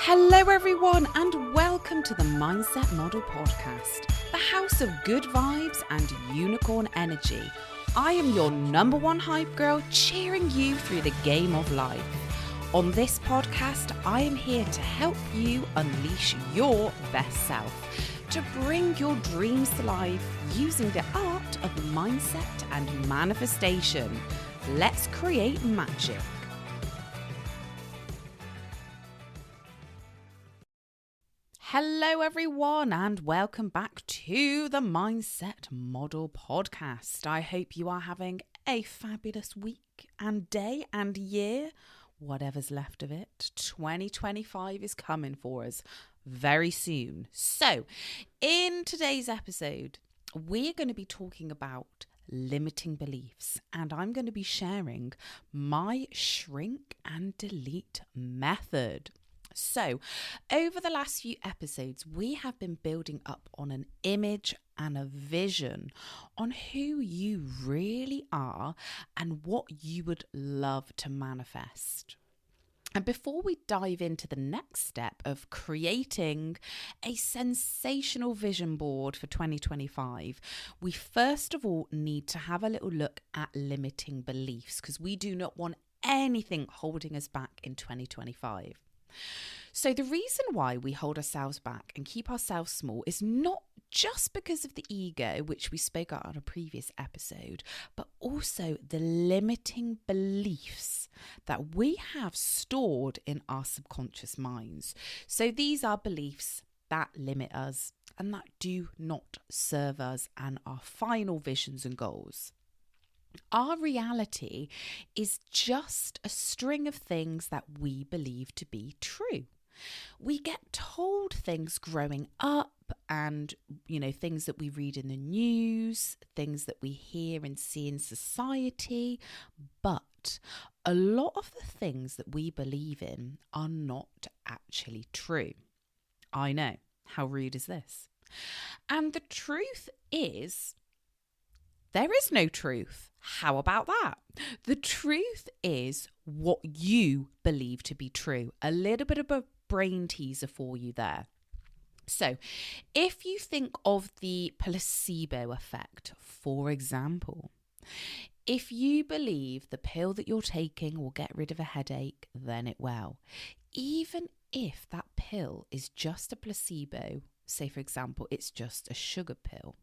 Hello everyone and welcome to the Mindset Model Podcast, the house of good vibes and unicorn energy. I am your number one hype girl cheering you through the game of life. On this podcast, I am here to help you unleash your best self, to bring your dreams to life using the art of mindset and manifestation. Let's create magic. Hello everyone and welcome back to the Mindset Model Podcast. I hope you are having a fabulous week and day and year, whatever's left of it. 2025 is coming for us very soon. So, in today's episode, we're going to be talking about limiting beliefs, and I'm going to be sharing my shrink and delete method. So, over the last few episodes, we have been building up on an image and a vision on who you really are and what you would love to manifest. And before we dive into the next step of creating a sensational vision board for 2025, we first of all need to have a little look at limiting beliefs, because we do not want anything holding us back in 2025. So the reason why we hold ourselves back and keep ourselves small is not just because of the ego, which we spoke about on a previous episode, but also the limiting beliefs that we have stored in our subconscious minds. So these are beliefs that limit us and that do not serve us and our final visions and goals. Our reality is just a string of things that we believe to be true. We get told things growing up and, things that we read in the news, things that we hear and see in society, but a lot of the things that we believe in are not actually true. I know, how rude is this? And the truth is, there is no truth. How about that? The truth is what you believe to be true. A little bit of a brain teaser for you there. So, if you think of the placebo effect, for example, if you believe the pill that you're taking will get rid of a headache, then it will. Even if that pill is just a placebo, say for example, it's just a sugar pill,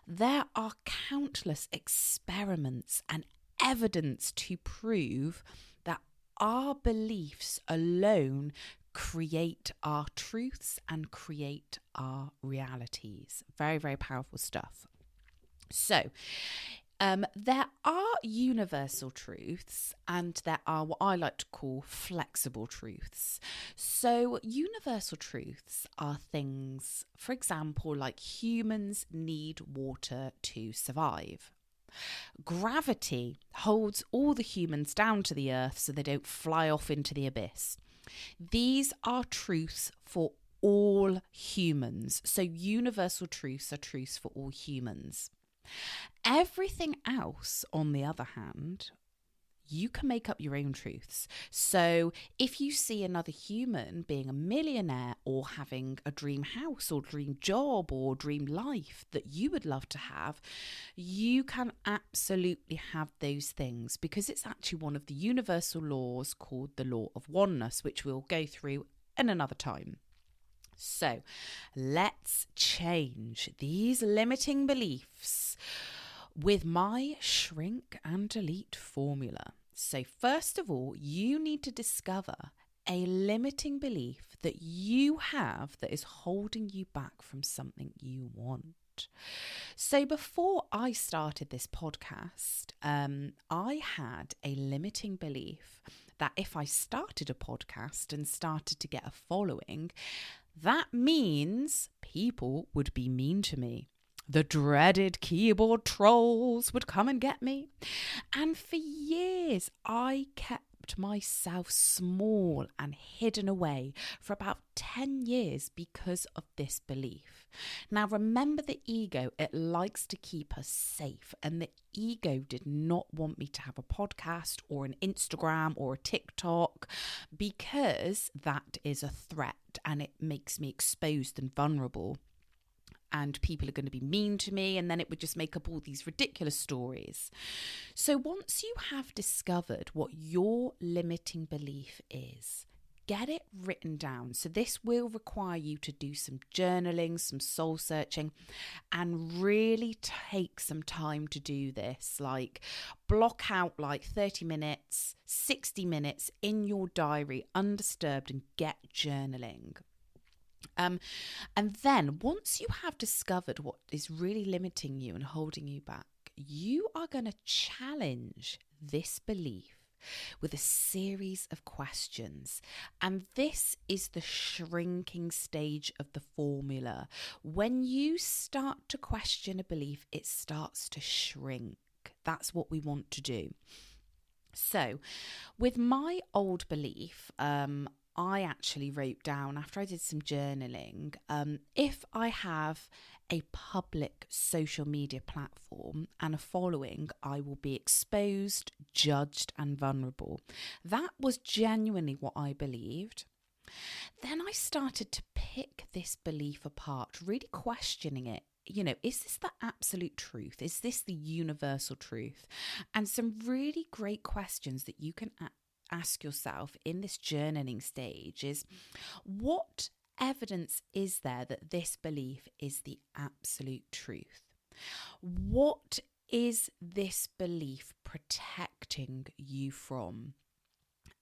there are countless experiments and evidence to prove that our beliefs alone create our truths and create our realities. Very, very powerful stuff. So, there are universal truths and there are what I like to call flexible truths. So universal truths are things, for example, like humans need water to survive. Gravity holds all the humans down to the earth so they don't fly off into the abyss. These are truths for all humans. So universal truths are truths for all humans. Everything else, on the other hand, you can make up your own truths. So if you see another human being a millionaire or having a dream house or dream job or dream life that you would love to have, you can absolutely have those things, because it's actually one of the universal laws called the law of oneness, which we'll go through in another time. So let's change these limiting beliefs with my shrink and delete formula. So first of all, you need to discover a limiting belief that you have that is holding you back from something you want. So before I started this podcast, I had a limiting belief that if I started a podcast and started to get a following, that means people would be mean to me. The dreaded keyboard trolls would come and get me. And for years, I kept kept myself small and hidden away for about 10 years because of this belief. Now, remember the ego, it likes to keep us safe, and the ego did not want me to have a podcast or an Instagram or a TikTok because that is a threat and it makes me exposed and vulnerable. And people are going to be mean to me, and then it would just make up all these ridiculous stories. So once you have discovered what your limiting belief is, get it written down. So this will require you to do some journaling, some soul searching, and really take some time to do this. Like block out like 30 minutes, 60 minutes in your diary, undisturbed, and get journaling. And then once you have discovered what is really limiting you and holding you back, you are going to challenge this belief with a series of questions. And this is the shrinking stage of the formula. When you start to question a belief, it starts to shrink. That's what we want to do. So with my old belief, I actually wrote down, after I did some journaling, if I have a public social media platform and a following, I will be exposed, judged, and vulnerable. That was genuinely what I believed. Then I started to pick this belief apart, really questioning it. You know, is this the absolute truth? Is this the universal truth? And some really great questions that you can ask yourself in this journaling stage is, what evidence is there that this belief is the absolute truth? What is this belief protecting you from?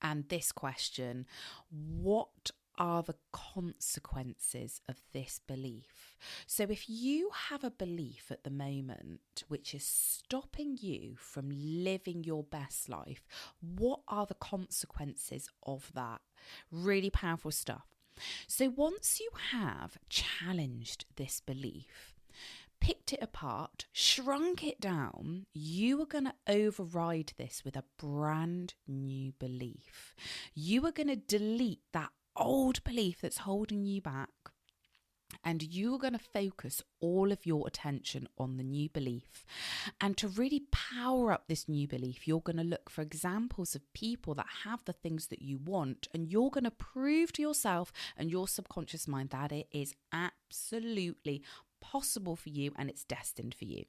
And this question, what are the consequences of this belief? So if you have a belief at the moment which is stopping you from living your best life, what are the consequences of that? Really powerful stuff. So once you have challenged this belief, picked it apart, shrunk it down, you are going to override this with a brand new belief. You are going to delete that old belief that's holding you back, and you're going to focus all of your attention on the new belief. And to really power up this new belief, you're going to look for examples of people that have the things that you want, and you're going to prove to yourself and your subconscious mind that it is absolutely possible for you and it's destined for you.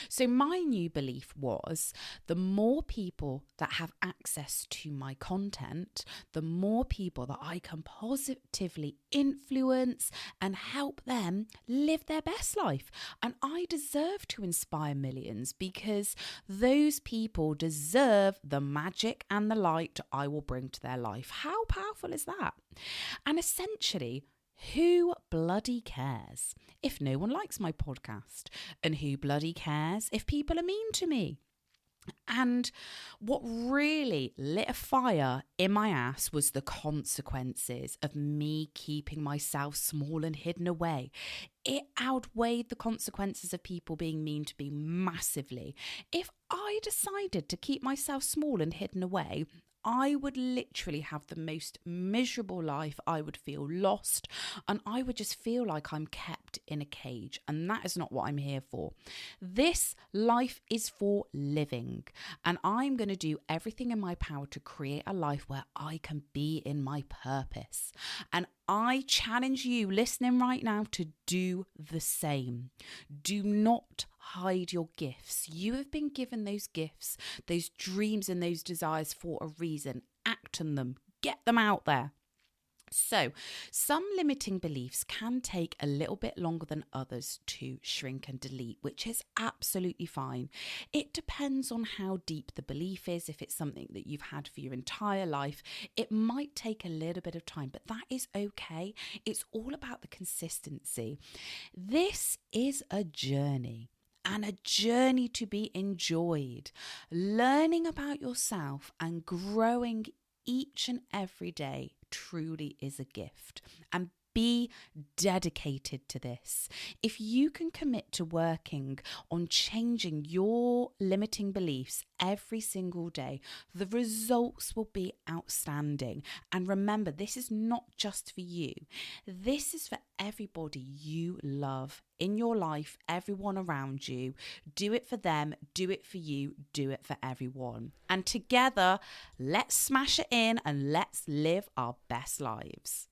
So my new belief was, the more people that have access to my content, the more people that I can positively influence and help them live their best life. And I deserve to inspire millions because those people deserve the magic and the light I will bring to their life. How powerful is that? And essentially, who bloody cares if no one likes my podcast? And who bloody cares if people are mean to me? And what really lit a fire in my ass was the consequences of me keeping myself small and hidden away. It outweighed the consequences of people being mean to me massively. If I decided to keep myself small and hidden away, I would literally have the most miserable life. I would feel lost and I would just feel like I'm kept in a cage. And that is not what I'm here for. This life is for living. And I'm going to do everything in my power to create a life where I can be in my purpose. And I challenge you listening right now to do the same. Do not hide your gifts. You have been given those gifts, those dreams and those desires for a reason. Act on them. Get them out there. So, some limiting beliefs can take a little bit longer than others to shrink and delete, which is absolutely fine. It depends on how deep the belief is. If it's something that you've had for your entire life, it might take a little bit of time, but that is okay. It's all about the consistency. This is a journey. And a journey to be enjoyed. Learning about yourself and growing each and every day truly is a gift. And Be dedicated to this. If you can commit to working on changing your limiting beliefs every single day, the results will be outstanding. And remember, this is not just for you. This is for everybody you love in your life, everyone around you. Do it for them, do it for you, do it for everyone. And together, let's smash it in and let's live our best lives.